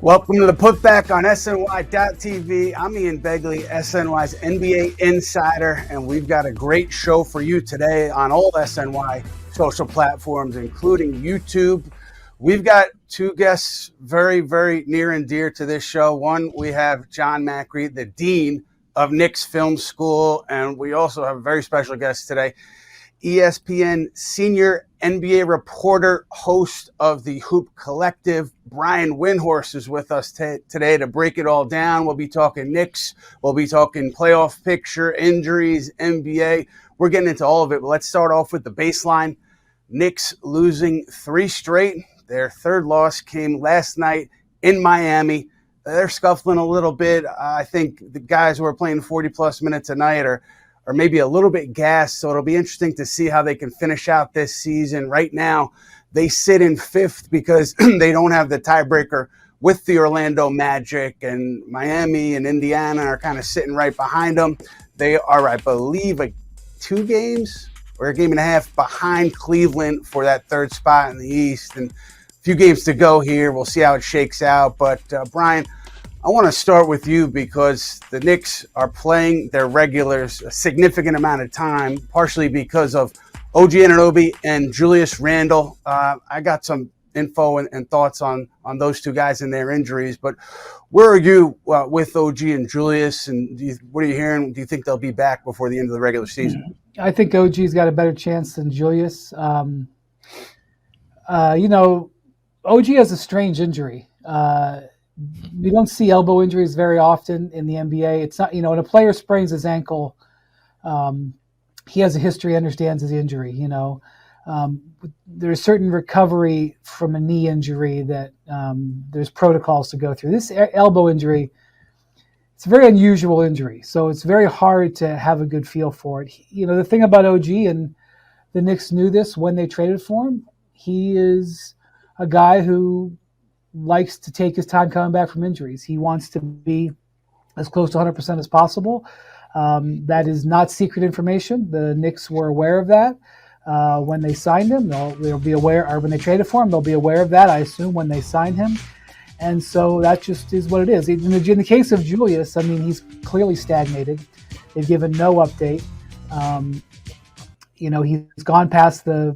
Welcome to the Putback on SNY.TV. I'm Ian Begley, SNY's NBA Insider, and we've got a great show for you today on all SNY social platforms, including YouTube. We've got two guests very, very near and dear to this show. One, we have John Macri, the Dean of Knicks Film School, and we also have a very special guest today, ESPN senior NBA reporter, host of the Hoop Collective, Brian Windhorst is with us today to break it all down. We'll be talking Knicks. We'll be talking playoff picture, injuries, NBA. We're getting into all of it, but let's start off with the baseline. Knicks losing 3 straight. Their third loss came last night in Miami. They're scuffling a little bit. I think the guys who are playing 40-plus minutes a night are maybe a little bit gassed, so it'll be interesting to see how they can finish out this season. Right now, they sit in 5th because they don't have the tiebreaker with the Orlando Magic, and Miami and Indiana are kind of sitting right behind them. They are, I believe, 2 games or a game and a half behind Cleveland for that 3rd spot in the East, and a few games to go here. We'll see how it shakes out, but Brian, I want to start with you because the Knicks are playing their regulars a significant amount of time, partially because of OG Anunoby and Julius Randle. I got some info and thoughts on those two guys and their injuries, but where are you with OG and Julius, and what are you hearing? Do you think they'll be back before the end of the regular season? I think OG's got a better chance than Julius. OG has a strange injury. We don't see elbow injuries very often in the NBA. It's not, when a player sprains his ankle, he has a history, understands his injury. There's certain recovery from a knee injury that there's protocols to go through. This elbow injury, it's a very unusual injury, so it's very hard to have a good feel for it. The thing about OG, and the Knicks knew this when they traded for him, he is a guy who likes to take his time coming back from injuries. He wants to be as close to 100% as possible. That is not secret information. The Knicks were aware of that when they signed him. They'll be aware, or when they traded for him, they'll be aware of that, I assume, when they signed him. And so that just is what it is. In the case of Julius, he's clearly stagnated. They've given no update. He's gone past the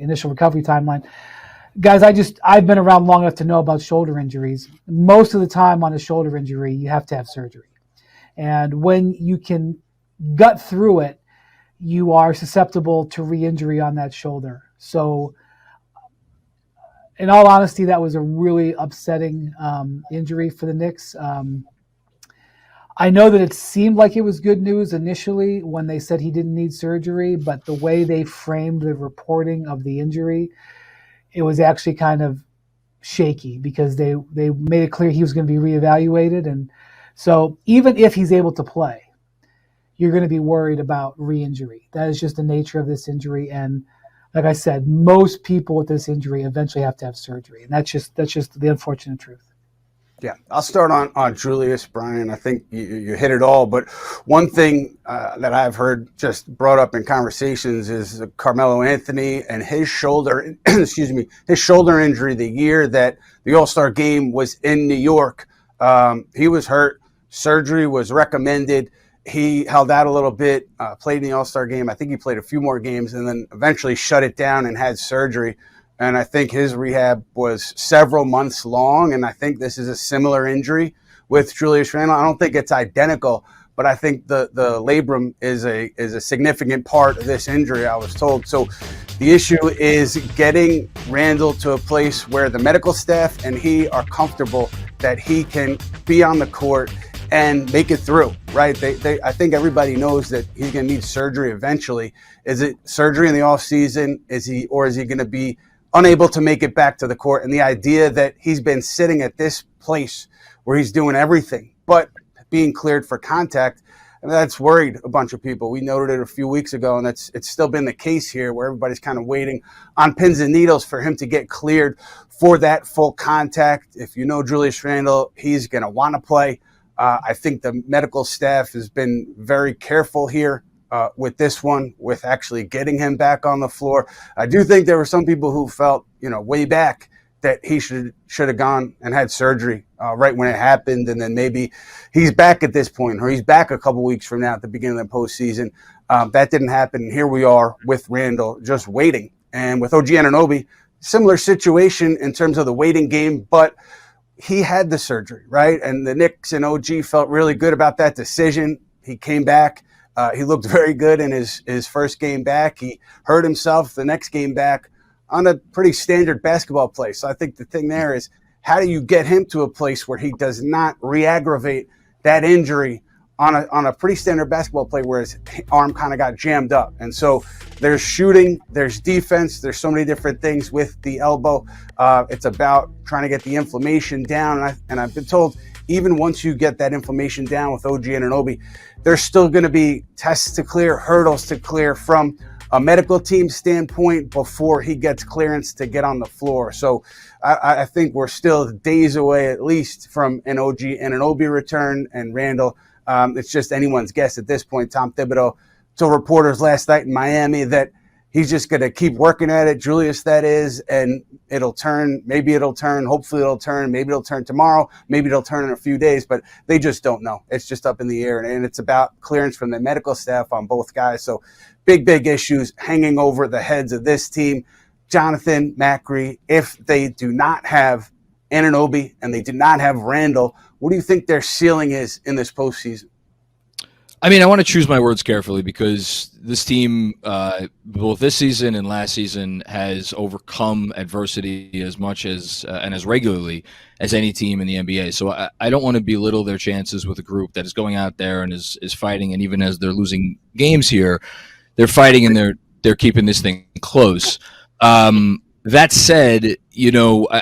initial recovery timeline. Guys, I've been around long enough to know about shoulder injuries. Most of the time on a shoulder injury, you have to have surgery. And when you can gut through it, you are susceptible to re-injury on that shoulder. So, in all honesty, that was a really upsetting injury for the Knicks. I know that it seemed like it was good news initially when they said he didn't need surgery, but the way they framed the reporting of the injury, it was actually kind of shaky because they made it clear he was going to be reevaluated. And so even if he's able to play, you're going to be worried about re-injury. That is just the nature of this injury. And like I said, most people with this injury eventually have to have surgery. And that's just the unfortunate truth. Yeah, I'll start on Julius, Brian. I think you hit it all. But one thing that I've heard just brought up in conversations is Carmelo Anthony and his shoulder, his shoulder injury the year that the All-Star game was in New York. He was hurt. Surgery was recommended. He held out a little bit, played in the All-Star game. I think he played a few more games and then eventually shut it down and had surgery. And I think his rehab was several months long. And I think this is a similar injury with Julius Randle. I don't think it's identical, but I think the labrum is a significant part of this injury, I was told. So the issue is getting Randle to a place where the medical staff and he are comfortable that he can be on the court and make it through, right? I think everybody knows that he's going to need surgery eventually. Is it surgery in the off season? Is he going to be unable to make it back to the court? And the idea that he's been sitting at this place where he's doing everything but being cleared for contact, that's worried a bunch of people. We noted it a few weeks ago, and it's still been the case here where everybody's kind of waiting on pins and needles for him to get cleared for that full contact. If you know Julius Randle, he's going to want to play. I think the medical staff has been very careful here with this one, with actually getting him back on the floor. I do think there were some people who felt, way back that he should have gone and had surgery right when it happened, and then maybe he's back at this point, or he's back a couple weeks from now at the beginning of the postseason. That didn't happen. Here we are with Randle just waiting. And with OG Anunoby, similar situation in terms of the waiting game, but he had the surgery, right? And the Knicks and OG felt really good about that decision. He came back. He looked very good in his first game back. He hurt himself the next game back on a pretty standard basketball play. So I think the thing there is, how do you get him to a place where he does not re-aggravate that injury on a pretty standard basketball play where his arm kind of got jammed up? And so there's shooting, there's defense, there's so many different things with the elbow. It's about trying to get the inflammation down. And I've been told, even once you get that inflammation down with OG Anunoby, there's still going to be tests to clear, hurdles to clear from a medical team standpoint before he gets clearance to get on the floor. So I think we're still days away at least from an OG Anunoby return, and Randle. It's just anyone's guess at this point. Tom Thibodeau told reporters last night in Miami that he's just going to keep working at it, Julius, that is, and it'll turn. Maybe it'll turn. Hopefully it'll turn. Maybe it'll turn tomorrow. Maybe it'll turn in a few days, but they just don't know. It's just up in the air, and it's about clearance from the medical staff on both guys. So big issues hanging over the heads of this team. Jonathan, Macri, if they do not have Anunoby and they do not have Randle, what do you think their ceiling is in this postseason? I mean, I want to choose my words carefully because this team, both this season and last season, has overcome adversity as much as and as regularly as any team in the NBA. So I don't want to belittle their chances with a group that is going out there and is fighting. And even as they're losing games here, they're fighting and they're keeping this thing close. That said,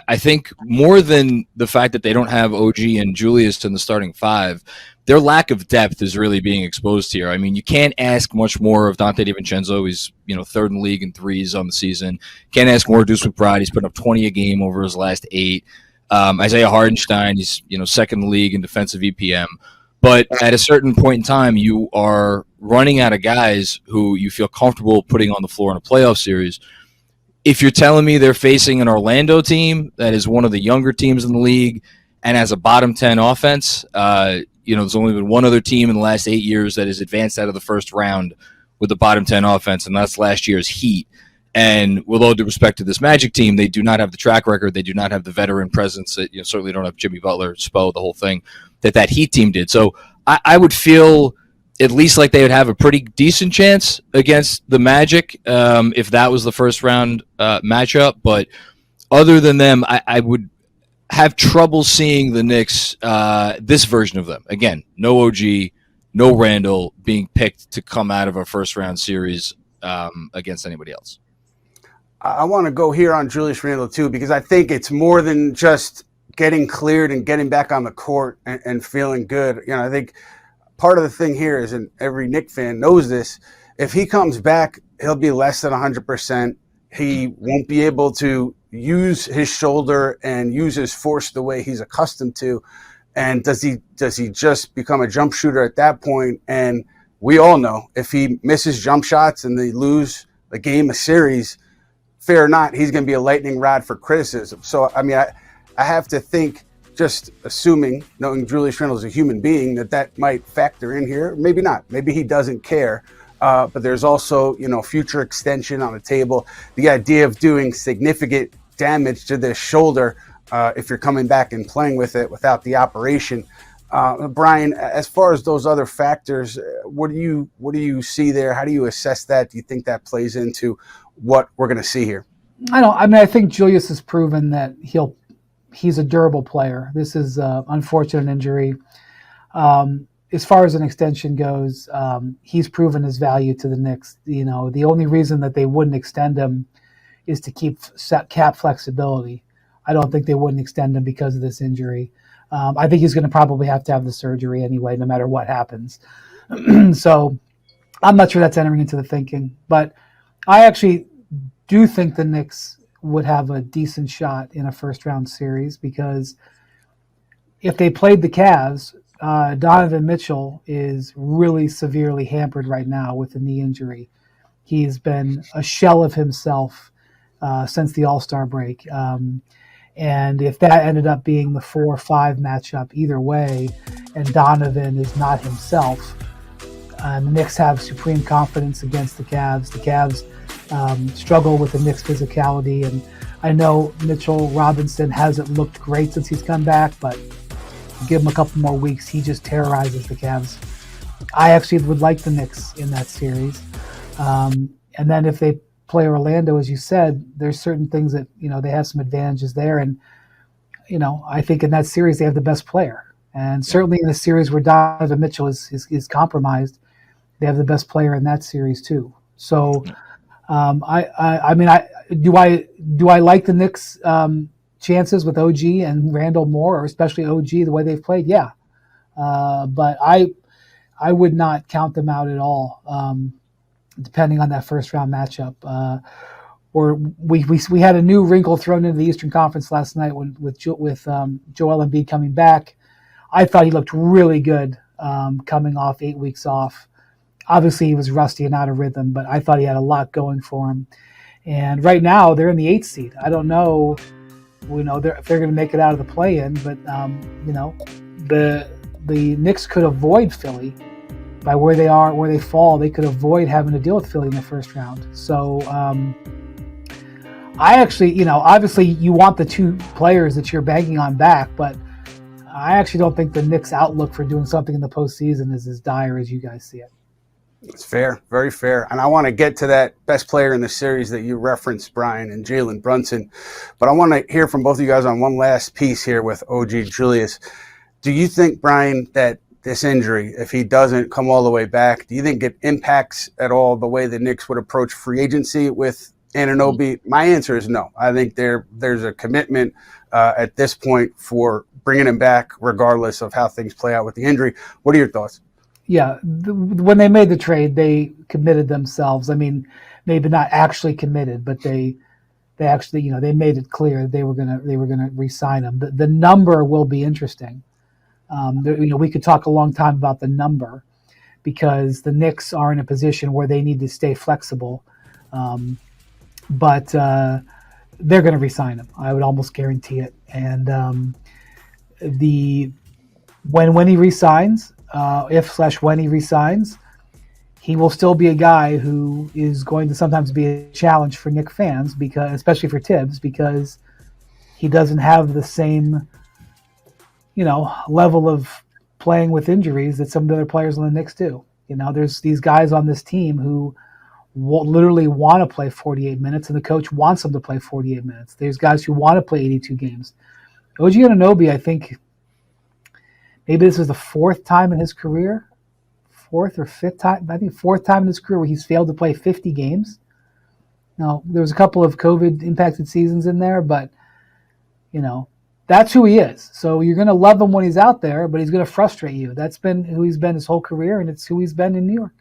I think more than the fact that they don't have OG and Julius in the starting five, their lack of depth is really being exposed here. I mean, you can't ask much more of Dante DiVincenzo. He's, third in the league in threes on the season. Can't ask more of Deuce McBride. He's putting up 20 a game over his last 8. Isaiah Hardenstein, he's, second in the league in defensive EPM. But at a certain point in time, you are running out of guys who you feel comfortable putting on the floor in a playoff series. If you're telling me they're facing an Orlando team that is one of the younger teams in the league and has a bottom 10 offense, there's only been one other team in the last 8 years that has advanced out of the first round with the bottom 10 offense, and that's last year's Heat. And with all due respect to this Magic team, they do not have the track record. They do not have the veteran presence that certainly don't have Jimmy Butler, Spo, the whole thing that Heat team did. So I would feel at least like they would have a pretty decent chance against the Magic if that was the first round matchup. But other than them, I would have trouble seeing the Knicks, this version of them. Again, no OG, no Randle being picked to come out of a first round series against anybody else. I want to go here on Julius Randle too, because I think it's more than just getting cleared and getting back on the court and feeling good. I think part of the thing here is, and every Knicks fan knows this, if he comes back, he'll be less than 100%. He won't be able to use his shoulder and use his force the way he's accustomed to. And does he just become a jump shooter at that point? And we all know if he misses jump shots and they lose a game, a series, fair or not, he's going to be a lightning rod for criticism. So, I mean, I have to think, just assuming, knowing Julius Randle is a human being, that might factor in here. Maybe not. Maybe he doesn't care. But there's also, future extension on the table. The idea of doing significant damage to this shoulder if you're coming back and playing with it without the operation. Brian, as far as those other factors, what do you see there? How do you assess that? Do you think that plays into what we're going to see here? I think Julius has proven that he's a durable player. This is an unfortunate injury. As far as an extension goes, he's proven his value to the Knicks. The only reason that they wouldn't extend him is to keep cap flexibility. I don't think they wouldn't extend him because of this injury. I think he's going to probably have to have the surgery anyway, no matter what happens. So I'm not sure that's entering into the thinking. But I actually do think the Knicks would have a decent shot in a first-round series, because if they played the Cavs, Donovan Mitchell is really severely hampered right now with a knee injury. He's been a shell of himself since the All-Star break. And if that ended up being the 4-5 matchup either way, and Donovan is not himself, the Knicks have supreme confidence against the Cavs. The Cavs struggle with the Knicks' physicality, and I know Mitchell Robinson hasn't looked great since he's come back, but give him a couple more weeks, he just terrorizes the Cavs. I actually would like the Knicks in that series. And then if they play Orlando, as you said, there's certain things that, they have some advantages there. And, I think in that series they have the best player. And certainly in a series where Donovan Mitchell is compromised, they have the best player in that series too. So I mean, do I like the Knicks chances with OG and Randle more, or especially OG, the way they've played? Yeah. But I would not count them out at all, depending on that first round matchup. Or we had a new wrinkle thrown into the Eastern Conference last night with Joel Embiid coming back. I thought he looked really good coming off 8 weeks off. Obviously, he was rusty and out of rhythm, but I thought he had a lot going for him. And right now, they're in the 8th seed. I don't know, if they're going to make it out of the play-in, but the Knicks could avoid Philly by where they are, where they fall. They could avoid having to deal with Philly in the first round. So I actually, obviously you want the two players that you're banking on back, but I actually don't think the Knicks' outlook for doing something in the postseason is as dire as you guys see it. It's fair, very fair. And I want to get to that best player in the series that you referenced, Brian, and Jalen Brunson. But I want to hear from both of you guys on one last piece here with OG Julius. Do you think, Brian, that this injury, if he doesn't come all the way back, do you think it impacts at all the way the Knicks would approach free agency with Anunoby? My answer is no. I think there's a commitment at this point for bringing him back regardless of how things play out with the injury. What are your thoughts? Yeah, when they made the trade, they committed themselves. I mean, maybe not actually committed, but they actually, they made it clear they were gonna re-sign him. The number will be interesting. We could talk a long time about the number because the Knicks are in a position where they need to stay flexible, but they're going to re-sign him. I would almost guarantee it. And when he resigns. When he resigns, he will still be a guy who is going to sometimes be a challenge for Knicks fans, because, especially for Tibbs, because he doesn't have the same, level of playing with injuries that some of the other players on the Knicks do. There's these guys on this team who literally want to play 48 minutes, and the coach wants them to play 48 minutes. There's guys who want to play 82 games. OG Anunoby, I think, maybe this is the fourth time in his career, fourth or fifth time in his career where he's failed to play 50 games. Now, there was a couple of COVID-impacted seasons in there, but, that's who he is. So you're going to love him when he's out there, but he's going to frustrate you. That's been who he's been his whole career, and it's who he's been in New York.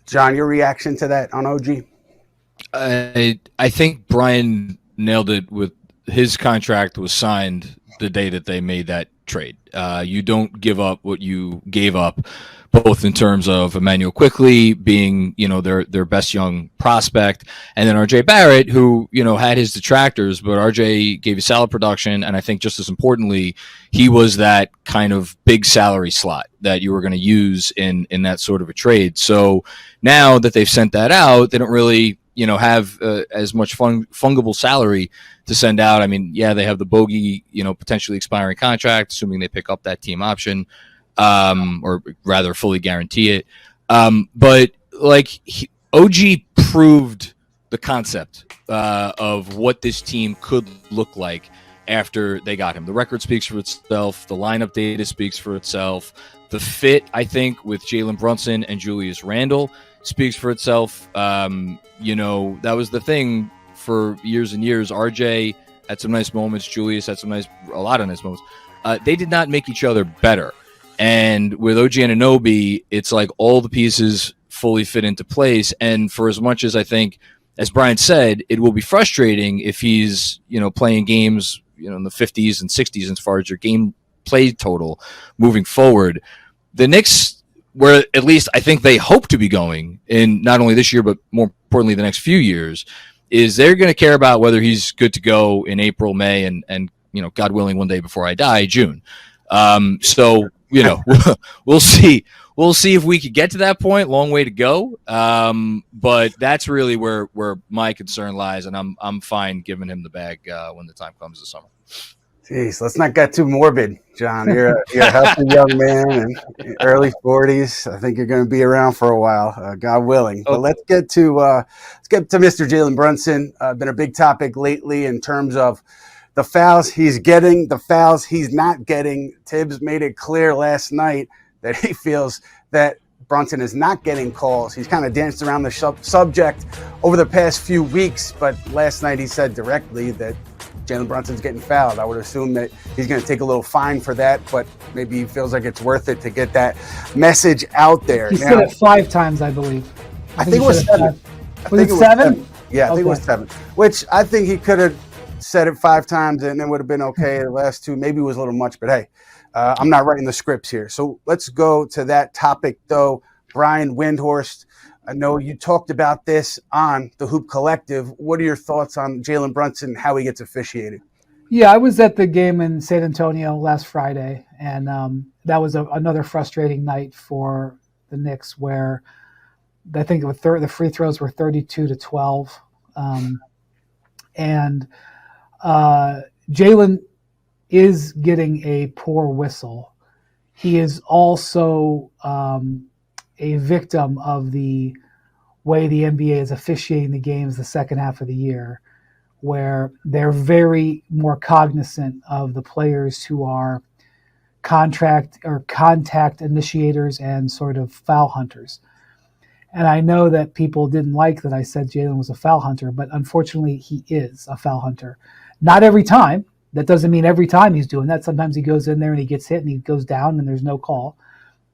John, your reaction to that on OG? I think Brian nailed it with his contract was signed the day that they made that trade. You don't give up what you gave up, both in terms of Emmanuel Quickley being, their best young prospect, and then RJ Barrett, who, had his detractors, but RJ gave you solid production. And I think just as importantly, he was that kind of big salary slot that you were going to use in that sort of a trade. So now that they've sent that out, they don't really, have as much fungible salary to send out. I mean, yeah, they have the bogey, potentially expiring contract, assuming they pick up that team option, or rather fully guarantee it. But OG proved the concept of what this team could look like after they got him. The record speaks for itself. The lineup data speaks for itself. The fit, I think, with Jalen Brunson and Julius Randle speaks for itself. That was the thing for years and years. RJ had some nice moments. Julius had a lot of nice moments. They did not make each other better. And with OG Anunoby, it's like all the pieces fully fit into place. And for as much as I think, as Brian said, it will be frustrating if he's, playing games, in the 50s and 60s as far as your game play total moving forward. The Knicks, where at least I think they hope to be going in not only this year, but more importantly, the next few years, is they're going to care about whether he's good to go in April, May, and God willing, one day before I die, June. So we'll see. We'll see if we could get to that point. Long way to go. But that's really where my concern lies, and I'm fine giving him the bag when the time comes this summer. Jeez, let's not get too morbid, John. You're a healthy young man in early 40s. I think you're going to be around for a while, God willing. But let's get to Mr. Jalen Brunson. Been a big topic lately in terms of the fouls he's getting, the fouls he's not getting. Tibbs made it clear last night that he feels that Brunson is not getting calls. He's kind of danced around the subject over the past few weeks, but last night he said directly that Jalen Brunson's getting fouled. I would assume that he's going to take a little fine for that, but maybe he feels like it's worth it to get that message out there. He said it 5 times, I believe. I think it was 7. Was it 7? Yeah, I think it was 7, which I think he could have said it 5 times and it would have been okay. The last 2 maybe was a little much, but hey, I'm not writing the scripts here. So let's go to that topic, though. Brian Windhorst, I know you talked about this on the Hoop Collective. What are your thoughts on Jalen Brunson, how he gets officiated? Yeah, I was at the game in San Antonio last Friday, and that was another frustrating night for the Knicks, where I think the free throws were 32-12, and Jalen is getting a poor whistle. He is also a victim of the way the NBA is officiating the games the second half of the year, where they're very more cognizant of the players who are contact initiators and sort of foul hunters. And I know that people didn't like that I said Jalen was a foul hunter, but unfortunately he is a foul hunter. Not every time. That doesn't mean every time he's doing that. Sometimes he goes in there and he gets hit and he goes down and there's no call.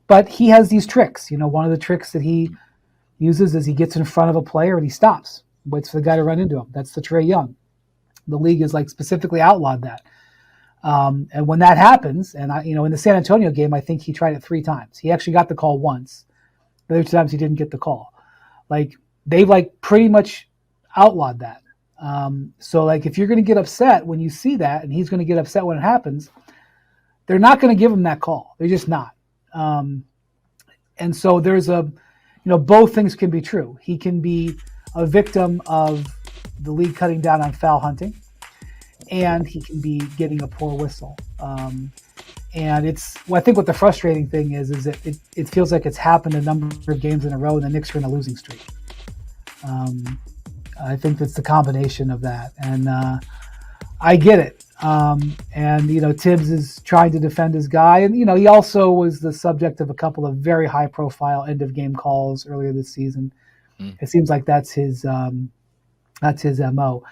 But he has these tricks. One of the tricks that he uses is he gets in front of a player and he stops, waits for the guy to run into him. That's the Trae Young. The league is specifically outlawed that. And when that happens, and in the San Antonio game, I think he tried it 3 times. He actually got the call once. The other 2 times he didn't get the call. They've pretty much outlawed that. So if you're going to get upset when you see that, and he's going to get upset when it happens, they're not going to give him that call. They're just not. And so there's both things can be true. He can be a victim of the league cutting down on foul hunting, and he can be getting a poor whistle. And I think what the frustrating thing is that it feels like it's happened a number of games in a row, and the Knicks are in a losing streak. I think that's the combination of that, and I get it. And Tibbs is trying to defend his guy, and he also was the subject of a couple of very high-profile end-of-game calls earlier this season. It seems like that's his MO.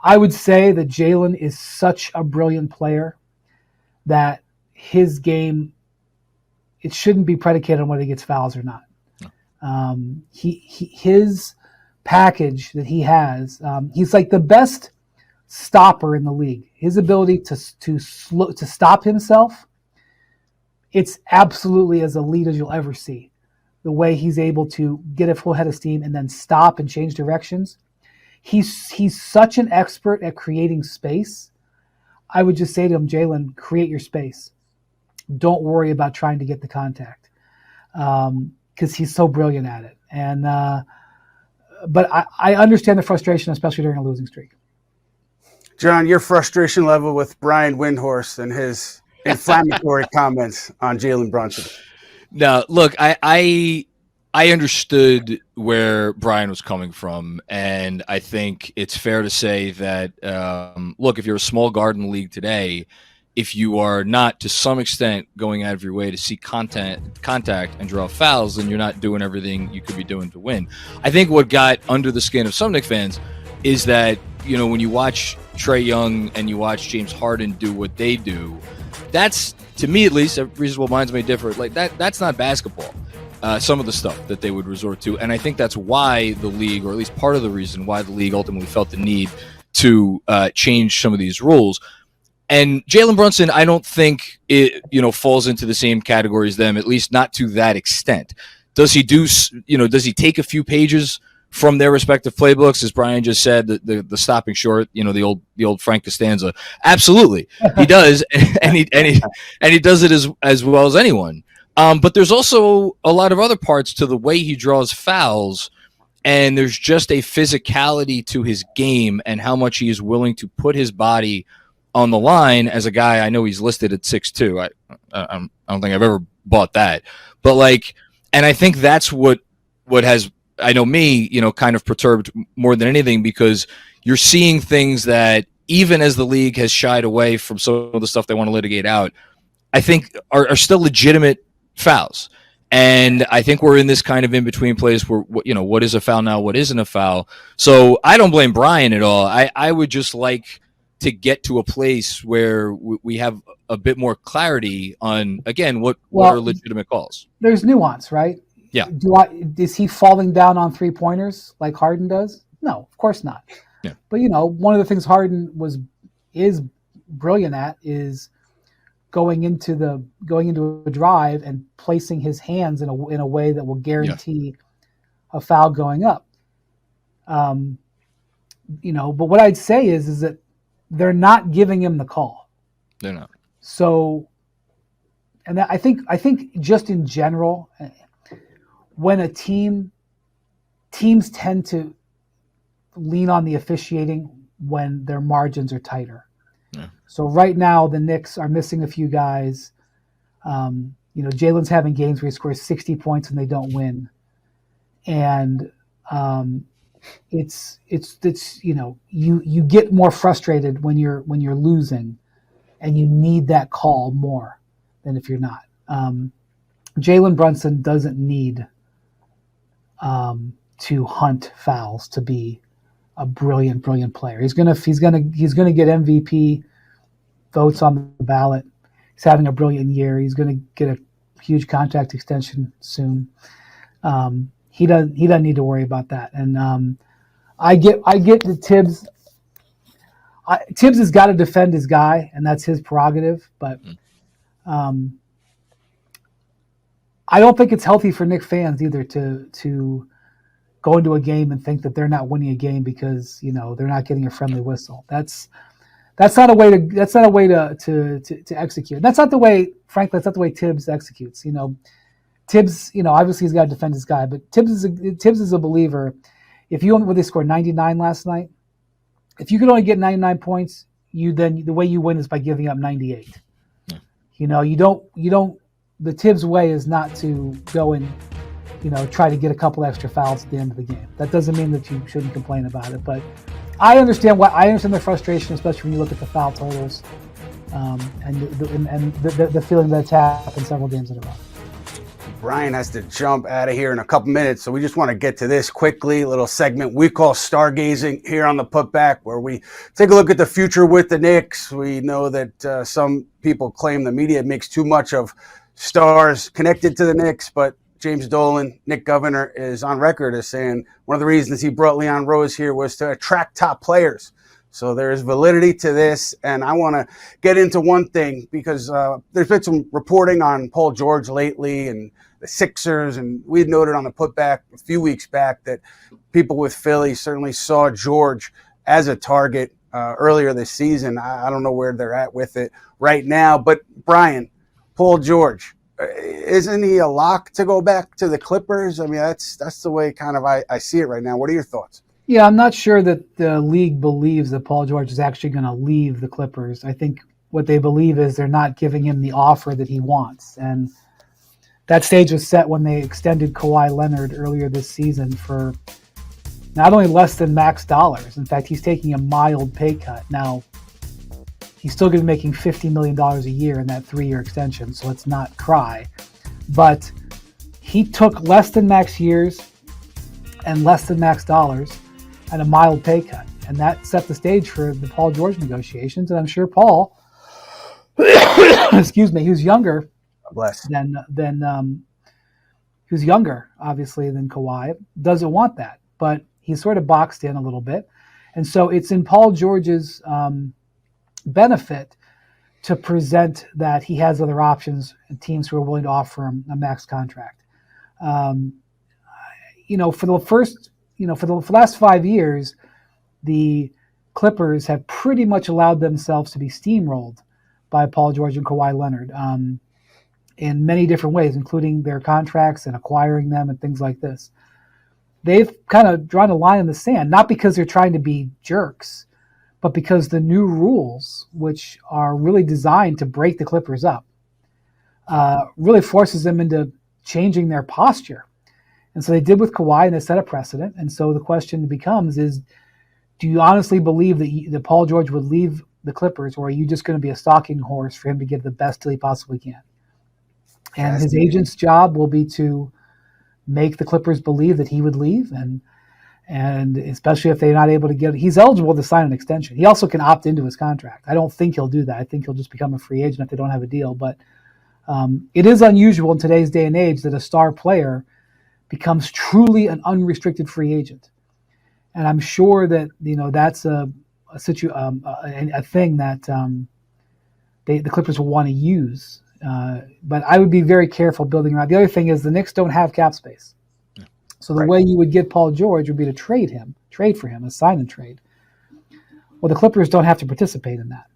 I would say that Jalen is such a brilliant player that his game, it shouldn't be predicated on whether he gets fouls or not. No. His package that he has, he's the best stopper in the league. His ability to stop himself, it's absolutely as elite as you'll ever see. The way he's able to get a full head of steam and then stop and change directions. He's such an expert at creating space. I would just say to him, Jalen, create your space. Don't worry about trying to get the contact, because he's so brilliant at it. And but I understand the frustration, especially during a losing streak. John, your frustration level with Brian Windhorst and his inflammatory comments on Jalen Brunson. No, look, I understood where Brian was coming from, and I think it's fair to say that, look, if you're a small guard in the league today, if you are not to some extent going out of your way to seek contact and draw fouls, then you're not doing everything you could be doing to win. I think what got under the skin of some Knicks fans is that, when you watch Trae Young and you watch James Harden do what they do, that's, to me at least, reasonable minds may differ, that's not basketball. Some of the stuff that they would resort to. And I think that's why the league, or at least part of the reason why the league ultimately felt the need to change some of these rules. And Jalen Brunson, I don't think it, falls into the same category as them, at least not to that extent. Does he take a few pages from their respective playbooks, as Brian just said, the stopping short, the old Frank Costanza. Absolutely, he does, and he does it as well as anyone. But there's also a lot of other parts to the way he draws fouls, and there's just a physicality to his game and how much he is willing to put his body on the line as a guy. I know he's listed at 6'2". I don't think I've ever bought that, but and I think that's what has, I know me, kind of perturbed more than anything, because you're seeing things that, even as the league has shied away from some of the stuff they want to litigate out, I think are still legitimate fouls. And I think we're in this kind of in-between place where, what is a foul now, what isn't a foul. So I don't blame Brian at all. I would just like to get to a place where we have a bit more clarity on, again, what are legitimate calls. There's nuance, right? Yeah. Is he falling down on 3-pointers like Harden does? No, of course not. Yeah. But one of the things Harden is brilliant at is going into a drive and placing his hands in a way that will guarantee a foul going up. But what I'd say is that they're not giving him the call. They're not. So, and I think just in general, when teams tend to lean on the officiating when their margins are tighter. Yeah. So right now the Knicks are missing a few guys. Jalen's having games where he scores 60 points and they don't win. And it's you get more frustrated when you're losing, and you need that call more than if you're not. Jalen Brunson doesn't need to hunt fouls to be a brilliant player. He's gonna get MVP votes on the ballot. He's having a brilliant year. He's gonna get a huge contract extension soon. He doesn't need to worry about that. And I get the Tibbs. Tibbs has got to defend his guy, and that's his prerogative. But I don't think it's healthy for Knicks fans either to go into a game and think that they're not winning a game because they're not getting a friendly whistle. That's not a way to execute. That's not the way, frankly, that's not the way Tibbs executes. Tibbs, obviously he's got to defend his guy, but Tibbs is a believer. If they scored 99 last night, if you could only get 99 points, the way you win is by giving up 98. Yeah. You don't. The Tibbs way is not to go and try to get a couple extra fouls at the end of the game. That doesn't mean that you shouldn't complain about it, but I understand the frustration, especially when you look at the foul totals and the feeling that it's happened several games in a row. Brian has to jump out of here in a couple minutes, so we just want to get to this quickly. A little segment we call Stargazing here on the Putback, where we take a look at the future with the Knicks. We know that some people claim the media makes too much of stars connected to the Knicks, but James Dolan, Knick governor, is on record as saying one of the reasons he brought Leon Rose here was to attract top players. So there is validity to this, and I want to get into one thing because there's been some reporting on Paul George lately and the Sixers, and we had noted on the Putback a few weeks back that people with Philly certainly saw George as a target earlier this season. I don't know where they're at with it right now, but Brian, Paul George, isn't he a lock to go back to the Clippers? I mean, that's the way kind of I see it right now. What are your thoughts? Yeah, I'm not sure that the league believes that Paul George is actually going to leave the Clippers. I think what they believe is they're not giving him the offer that he wants. And that stage was set when they extended Kawhi Leonard earlier this season for not only less than max dollars. In fact, he's taking a mild pay cut. Now, he's still going to be making $50 million a year in that 3-year extension, so let's not cry. But he took less than max years and less than max dollars and a mild pay cut. And that set the stage for the Paul George negotiations. And I'm sure Paul, excuse me, who's younger who's younger, obviously, than Kawhi, doesn't want that. But he's sort of boxed in a little bit. And so it's in Paul George's benefit to present that he has other options and teams who are willing to offer him a max contract. For the first for the last 5 years, the Clippers have pretty much allowed themselves to be steamrolled by Paul George and Kawhi Leonard in many different ways, including their contracts and acquiring them and things like this. They've kind of drawn a line in the sand, not because they're trying to be jerks, but because the new rules, which are really designed to break the Clippers up, really forces them into changing their posture. And so they did with Kawhi, and they set a precedent. And so the question becomes is, do you honestly believe that Paul George would leave the Clippers, or are you just going to be a stalking horse for him to get the best deal he possibly can? And his agent's job will be to make the Clippers believe that he would leave, and especially if they're not able to get – he's eligible to sign an extension. He also can opt into his contract. I don't think he'll do that. I think he'll just become a free agent if they don't have a deal. But it is unusual in today's day and age that a star player becomes truly an unrestricted free agent. And I'm sure that that's a thing that the Clippers will want to use. But I would be very careful building around. The other thing is the Knicks don't have cap space. Yeah. So the way you would get Paul George would be to trade for him, a sign and trade. Well, the Clippers don't have to participate in that.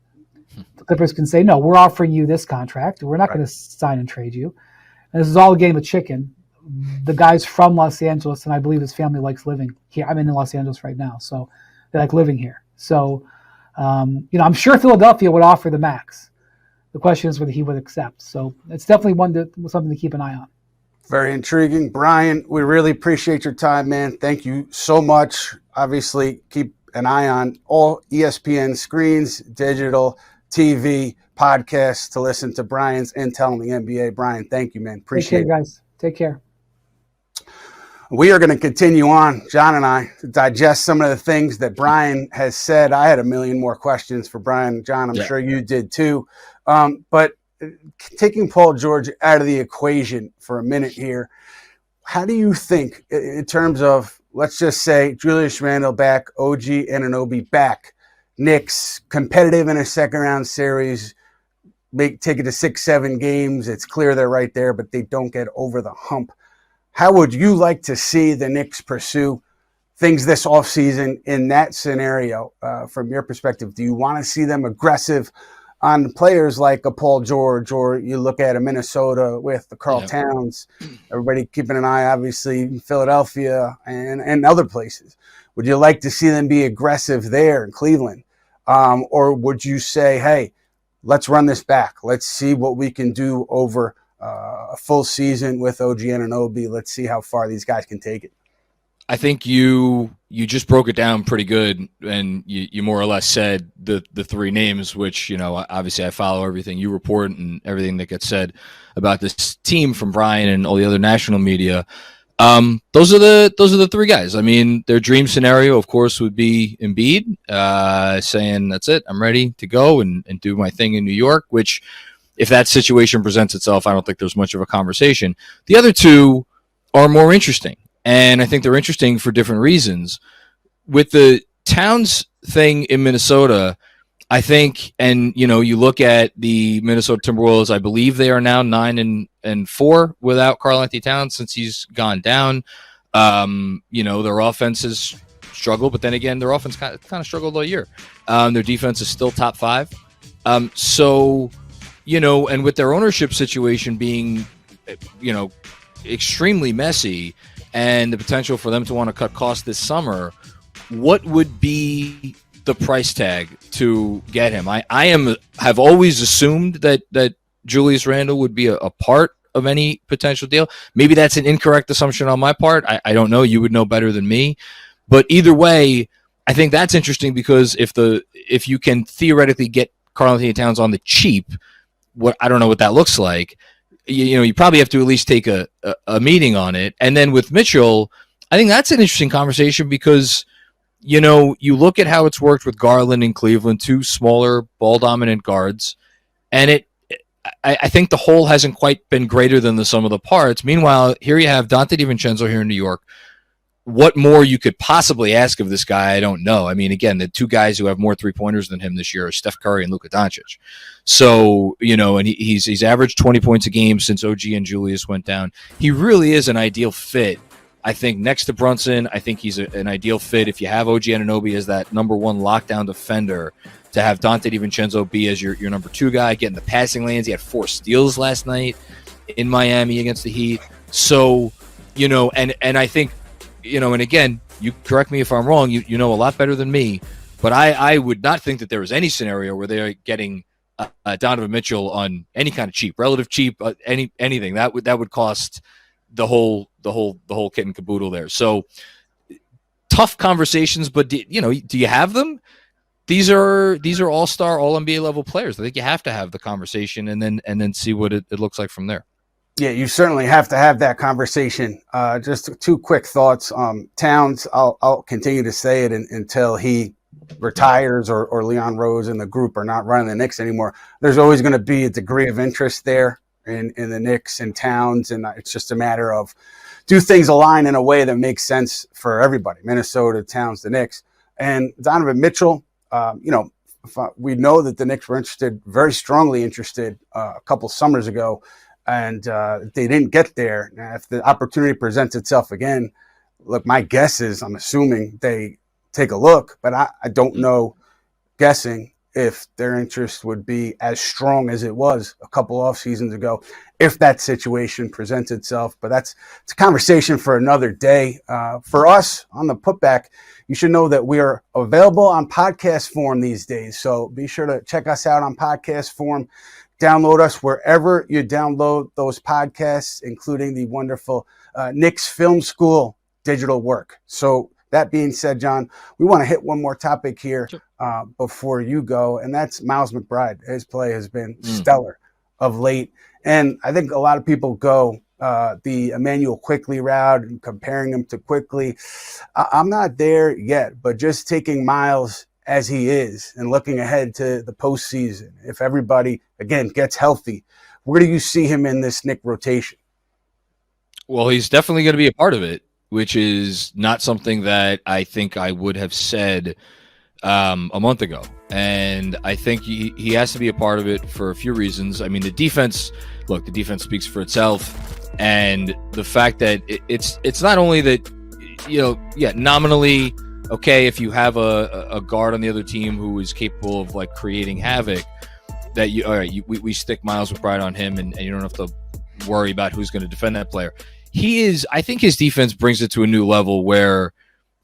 The Clippers can say, no, we're offering you this contract. We're not going to sign and trade you. And this is all a game of chicken. The guy's from Los Angeles, and I believe his family likes living here. I'm in Los Angeles right now, so they like living here. So, I'm sure Philadelphia would offer the max. The question is whether he would accept. So it's definitely something to keep an eye on. Very intriguing. Brian, we really appreciate your time, man. Thank you so much. Obviously, keep an eye on all ESPN screens, digital, TV, podcasts to listen to Brian's intel on the NBA. Brian, thank you, man. Appreciate it. Guys. Take care. We are going to continue on, John and I, to digest some of the things that Brian has said. I had a million more questions for Brian. John, I'm sure you did too. But taking Paul George out of the equation for a minute here, how do you think in terms of, let's just say, Julius Randle back, OG Anunoby back, Knicks competitive in a second-round series, take it to 6-7 games. It's clear they're right there, but they don't get over the hump. How would you like to see the Knicks pursue things this offseason in that scenario from your perspective? Do you want to see them aggressive on players like a Paul George, or you look at a Minnesota with the Karl Towns, everybody keeping an eye, obviously, in Philadelphia and other places? Would you like to see them be aggressive there in Cleveland? Or would you say, hey, let's run this back. Let's see what we can do over a full season with OG Anunoby. Let's see how far these guys can take it. I think you just broke it down pretty good, and you more or less said the three names, which, obviously I follow everything you report and everything that gets said about this team from Brian and all the other national media. Those are the three guys. I mean, their dream scenario, of course, would be Embiid saying, that's it, I'm ready to go and do my thing in New York, which, if that situation presents itself, I don't think there's much of a conversation. The other two are more interesting, and I think they're interesting for different reasons. With the Towns thing in Minnesota, I think, and you look at the Minnesota Timberwolves, I believe they are now 9-4 without Karl-Anthony Towns since he's gone down. Their offense has struggled, but then again, their offense kind of struggled all year. Their defense is still top 5. And with their ownership situation being, extremely messy, and the potential for them to want to cut costs this summer, what would be the price tag to get him? I have always assumed that Julius Randle would be a part of any potential deal. Maybe that's an incorrect assumption on my part. I don't know. You would know better than me. But either way, I think that's interesting, because if you can theoretically get Karl-Anthony Towns on the cheap, I don't know what that looks like. You probably have to at least take a meeting on it. And then with Mitchell, I think that's an interesting conversation, because you look at how it's worked with Garland in Cleveland, two smaller ball-dominant guards, and I think the whole hasn't quite been greater than the sum of the parts. Meanwhile, here you have Dante DiVincenzo here in New York. What more you could possibly ask of this guy, I don't know. I mean, again, the two guys who have more three-pointers than him this year are Steph Curry and Luka Doncic. So, and he's averaged 20 points a game since OG and Julius went down. He really is an ideal fit, I think next to Brunson, I think he's an ideal fit. If you have OG Anunoby as that number one lockdown defender, to have Dante DiVincenzo be as your number two guy, getting the passing lanes. He had 4 steals last night in Miami against the Heat. So, and I think, and again, you correct me if I'm wrong, you know a lot better than me, but I would not think that there was any scenario where they're getting Donovan Mitchell on any kind of relative cheap, anything that would cost the whole kit and caboodle there. So tough conversations, but do you have them? These are all-star, all-NBA level players. I think you have to have the conversation and then see what it looks like from there. Yeah, you certainly have to have that conversation. Just 2 quick thoughts. Towns, I'll continue to say it until he retires or Leon Rose and the group are not running the Knicks anymore. There's always going to be a degree of interest there in the Knicks and Towns, and it's just a matter of do things align in a way that makes sense for everybody, Minnesota, Towns, the Knicks. And Donovan Mitchell, we know that the Knicks were very strongly interested a couple summers ago, and they didn't get there. Now, if the opportunity presents itself again, look, my guess is I'm assuming they take a look, but I don't know, guessing if their interest would be as strong as it was a couple off seasons ago if that situation presents itself. But it's a conversation for another day. For us on the Putback, you should know that we are available on podcast form these days. So be sure to check us out on podcast form. Download us wherever you download those podcasts, including the wonderful Knicks Film School digital work. So that being said, John, we want to hit one more topic here before you go, and that's Miles McBride. His play has been stellar of late, and I think a lot of people go the Emmanuel Quickley route and comparing him to Quickley. I'm not there yet, but just taking Miles as he is and looking ahead to the postseason, if everybody, again, gets healthy, where do you see him in this Knick rotation? Well, he's definitely going to be a part of it, which is not something that I think I would have said a month ago. And I think he has to be a part of it for a few reasons. I mean, the defense speaks for itself. And the fact that it's not only that, nominally, okay, if you have a guard on the other team who is capable of like creating havoc, that we stick Miles McBride on him and you don't have to worry about who's going to defend that player. I think his defense brings it to a new level where,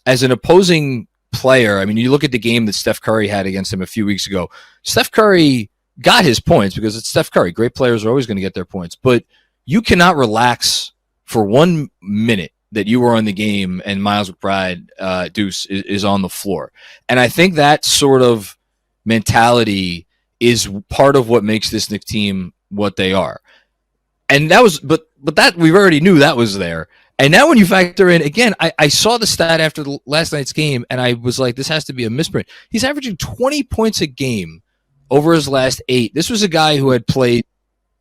as an opposing player, I mean, you look at the game that Steph Curry had against him a few weeks ago. Steph Curry got his points because it's Steph Curry. Great players are always going to get their points, but you cannot relax for 1 minute that you were on the game and Miles McBride, Deuce, is on the floor. And I think that sort of mentality is part of what makes this Knicks team what they are. And that was, but that we already knew that was there. And now when you factor in, again, I saw the stat after last night's game, and I was like, this has to be a misprint. He's averaging 20 points a game over his last 8. This was a guy who had played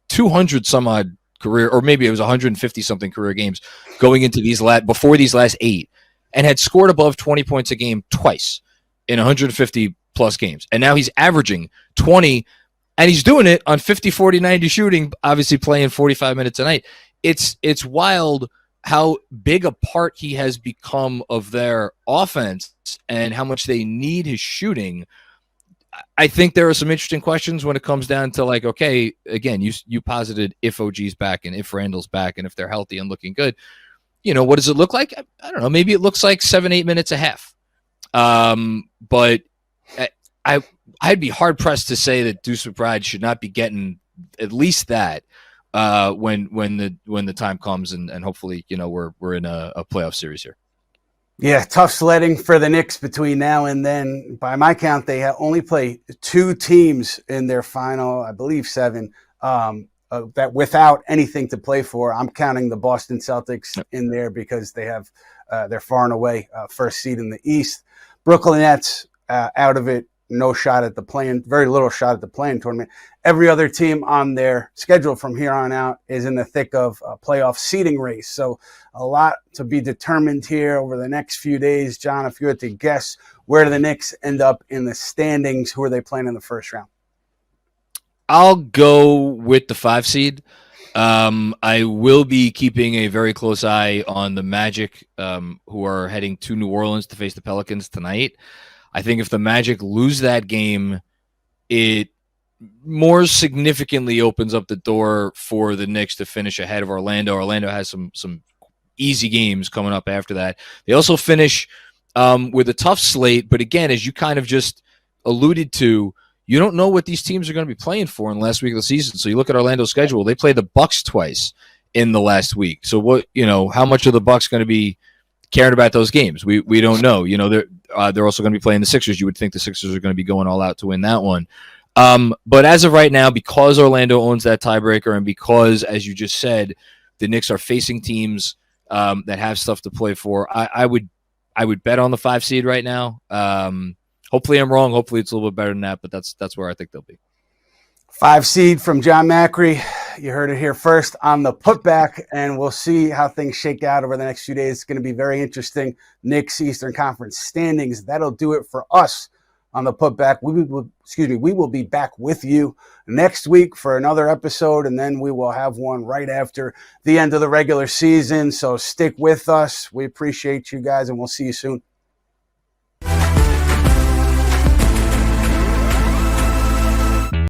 200 some odd career, or maybe it was 150 something career games going into before these last 8, and had scored above 20 points a game twice in 150 plus games. And now he's averaging 20, and he's doing it on 50, 40, 90 shooting, obviously playing 45 minutes a night. It's wild how big a part he has become of their offense and how much they need his shooting. I think there are some interesting questions when it comes down to, like, okay, again, you posited if OG's back and if Randle's back and if they're healthy and looking good, what does it look like? I don't know. Maybe it looks like 7-8 minutes a half. But I'd be hard pressed to say that Deuce McBride should not be getting at least that when the time comes, and hopefully, we're in a playoff series here. Yeah, tough sledding for the Knicks between now and then. By my count, they only play 2 teams in their final, I believe 7, that without anything to play for. I'm counting the Boston Celtics in there because they have they're far and away first seed in the East. Brooklyn Nets out of it. No shot at the play-in, very little shot at the play-in tournament. Every other team on their schedule from here on out is in the thick of a playoff seeding race. So a lot to be determined here over the next few days. John, if you had to guess, where do the Knicks end up in the standings? Who are they playing in the first round? I'll go with the 5 seed. I will be keeping a very close eye on the Magic, who are heading to New Orleans to face the Pelicans tonight. I think if the Magic lose that game, it more significantly opens up the door for the Knicks to finish ahead of Orlando. Orlando has some easy games coming up after that. They also finish with a tough slate, but again, as you kind of just alluded to, you don't know what these teams are going to be playing for in the last week of the season. So you look at Orlando's schedule; they play the Bucks twice in the last week. So how much are the Bucks going to be caring about those games? We don't know. They're also going to be playing the Sixers. You would think the Sixers are going to be going all out to win that one. But as of right now, because Orlando owns that tiebreaker, and because, as you just said, the Knicks are facing teams that have stuff to play for, I would bet on the 5 seed right now. Hopefully I'm wrong. Hopefully it's a little bit better than that, but that's where I think they'll be. 5 seed from John Macri. You heard it here first on the Putback, and we'll see how things shake out over the next few days. It's going to be very interesting. Knicks Eastern Conference standings. That'll do it for us on the Putback. We will be back with you next week for another episode, and then we will have one right after the end of the regular season. So stick with us. We appreciate you guys, and we'll see you soon.